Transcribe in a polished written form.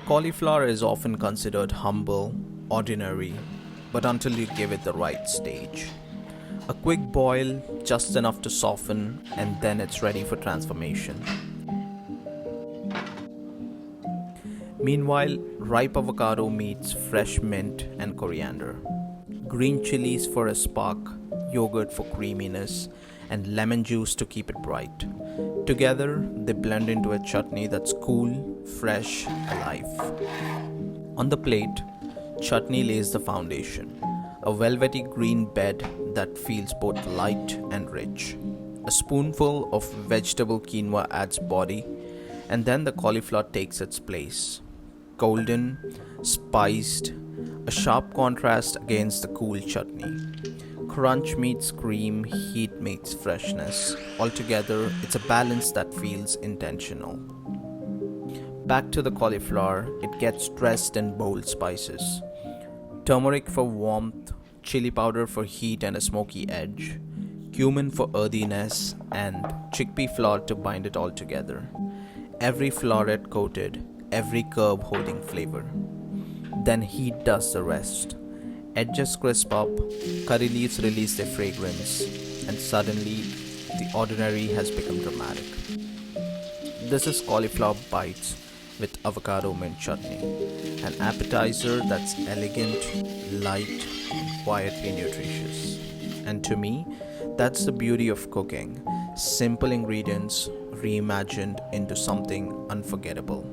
Cauliflower is often considered humble, ordinary, but until you give it the right stage. A quick boil, just enough to soften, and then it's ready for transformation. Meanwhile, ripe avocado meets fresh mint and coriander. Green chillies for a spark, yogurt for creaminess, and lemon juice to keep it bright. Together, they blend into a chutney that's cool, fresh, alive. On the plate, chutney lays the foundation, a velvety green bed that feels both light and rich. A spoonful of vegetable quinoa adds body, and then the cauliflower takes its place. Golden, spiced, a sharp contrast against the cool chutney. Crunch meets cream, heat meets freshness. Altogether, it's a balance that feels intentional. Back to the cauliflower, it gets dressed in bold spices. Turmeric for warmth, chili powder for heat and a smoky edge, cumin for earthiness, and chickpea flour to bind it all together. Every floret coated, every curb holding flavor. Then heat does the rest. Edges crisp up, curry leaves release their fragrance, and suddenly the ordinary has become dramatic. This is Cauliflower Bites with Avocado Mint Chutney, an appetizer that's elegant, light, and quietly nutritious. And to me, that's the beauty of cooking: simple ingredients reimagined into something unforgettable.